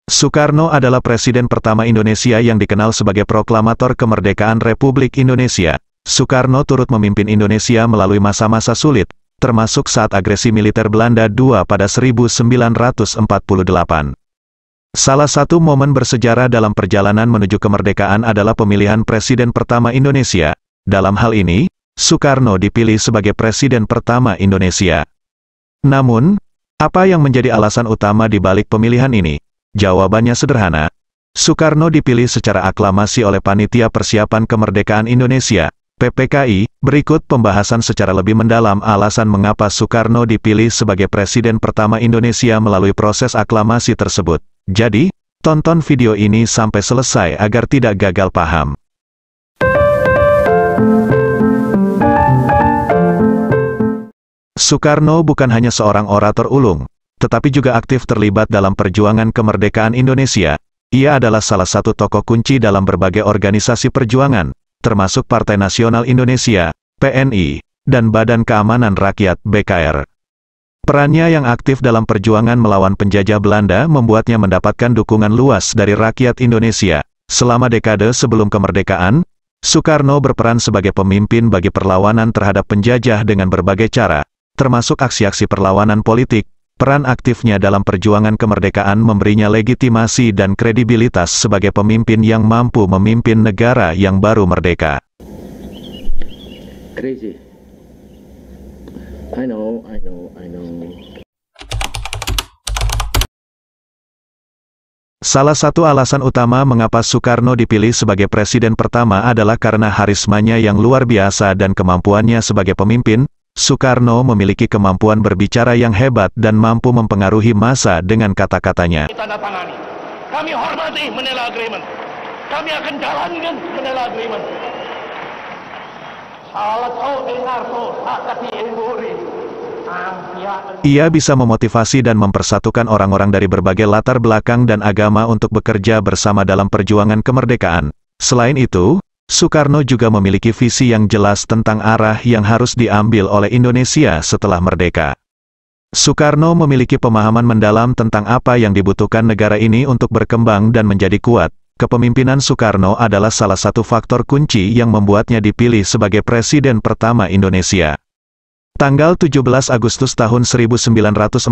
Soekarno adalah presiden pertama Indonesia yang dikenal sebagai proklamator kemerdekaan Republik Indonesia. Soekarno turut memimpin Indonesia melalui masa-masa sulit, termasuk saat agresi militer Belanda II pada 1948. Salah satu momen bersejarah dalam perjalanan menuju kemerdekaan adalah pemilihan presiden pertama Indonesia. Dalam hal ini, Soekarno dipilih sebagai presiden pertama Indonesia. Namun, apa yang menjadi alasan utama di balik pemilihan ini? Jawabannya sederhana. Soekarno dipilih secara aklamasi oleh Panitia Persiapan Kemerdekaan Indonesia, PPKI. Berikut pembahasan secara lebih mendalam alasan mengapa Soekarno dipilih sebagai presiden pertama Indonesia melalui proses aklamasi tersebut. Jadi, tonton video ini sampai selesai agar tidak gagal paham. Soekarno bukan hanya seorang orator ulung, tetapi juga aktif terlibat dalam perjuangan kemerdekaan Indonesia. Ia adalah salah satu tokoh kunci dalam berbagai organisasi perjuangan, termasuk Partai Nasional Indonesia, PNI, dan Badan Keamanan Rakyat, BKR. Perannya yang aktif dalam perjuangan melawan penjajah Belanda membuatnya mendapatkan dukungan luas dari rakyat Indonesia. Selama dekade sebelum kemerdekaan, Soekarno berperan sebagai pemimpin bagi perlawanan terhadap penjajah dengan berbagai cara, termasuk aksi-aksi perlawanan politik. Peran aktifnya dalam perjuangan kemerdekaan memberinya legitimasi dan kredibilitas sebagai pemimpin yang mampu memimpin negara yang baru merdeka. Crazy. I know. Salah satu alasan utama mengapa Soekarno dipilih sebagai presiden pertama adalah karena karismanya yang luar biasa dan kemampuannya sebagai pemimpin. Soekarno memiliki kemampuan berbicara yang hebat dan mampu mempengaruhi massa dengan kata-katanya. Tanda tangani. Kami hormati Manila Agreement. Kami akan jalankan Manila Agreement. Ia bisa memotivasi dan mempersatukan orang-orang dari berbagai latar belakang dan agama untuk bekerja bersama dalam perjuangan kemerdekaan. Selain itu, Soekarno juga memiliki visi yang jelas tentang arah yang harus diambil oleh Indonesia setelah merdeka. Soekarno memiliki pemahaman mendalam tentang apa yang dibutuhkan negara ini untuk berkembang dan menjadi kuat. Kepemimpinan Soekarno adalah salah satu faktor kunci yang membuatnya dipilih sebagai presiden pertama Indonesia. Tanggal 17 Agustus tahun 1945,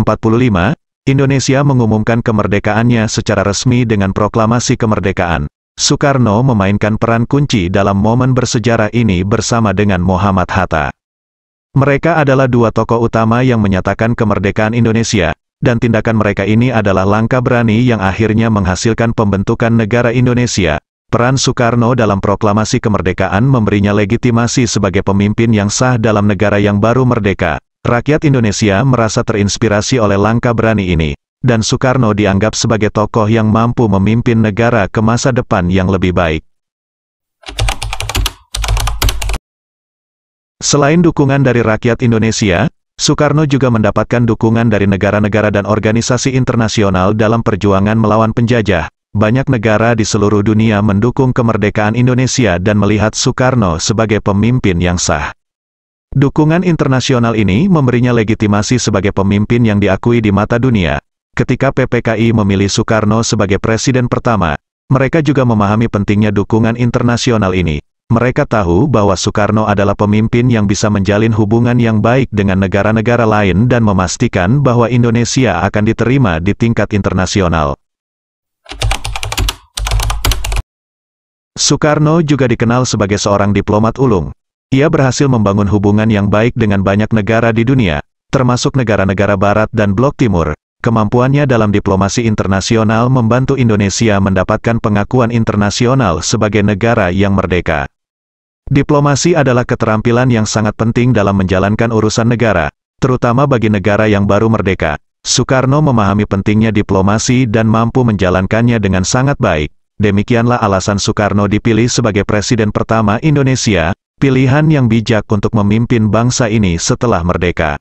Indonesia mengumumkan kemerdekaannya secara resmi dengan proklamasi kemerdekaan. Soekarno memainkan peran kunci dalam momen bersejarah ini bersama dengan Muhammad Hatta. Mereka adalah dua tokoh utama yang menyatakan kemerdekaan Indonesia, dan tindakan mereka ini adalah langkah berani yang akhirnya menghasilkan pembentukan negara Indonesia. Peran Soekarno dalam proklamasi kemerdekaan memberinya legitimasi sebagai pemimpin yang sah dalam negara yang baru merdeka. Rakyat Indonesia merasa terinspirasi oleh langkah berani ini, dan Soekarno dianggap sebagai tokoh yang mampu memimpin negara ke masa depan yang lebih baik. Selain dukungan dari rakyat Indonesia, Soekarno juga mendapatkan dukungan dari negara-negara dan organisasi internasional dalam perjuangan melawan penjajah. Banyak negara di seluruh dunia mendukung kemerdekaan Indonesia dan melihat Soekarno sebagai pemimpin yang sah. Dukungan internasional ini memberinya legitimasi sebagai pemimpin yang diakui di mata dunia. Ketika PPKI memilih Soekarno sebagai presiden pertama, mereka juga memahami pentingnya dukungan internasional ini. Mereka tahu bahwa Soekarno adalah pemimpin yang bisa menjalin hubungan yang baik dengan negara-negara lain dan memastikan bahwa Indonesia akan diterima di tingkat internasional. Soekarno juga dikenal sebagai seorang diplomat ulung. Ia berhasil membangun hubungan yang baik dengan banyak negara di dunia, termasuk negara-negara Barat dan Blok Timur. Kemampuannya dalam diplomasi internasional membantu Indonesia mendapatkan pengakuan internasional sebagai negara yang merdeka. Diplomasi adalah keterampilan yang sangat penting dalam menjalankan urusan negara, terutama bagi negara yang baru merdeka. Soekarno memahami pentingnya diplomasi dan mampu menjalankannya dengan sangat baik. Demikianlah alasan Soekarno dipilih sebagai presiden pertama Indonesia, pilihan yang bijak untuk memimpin bangsa ini setelah merdeka.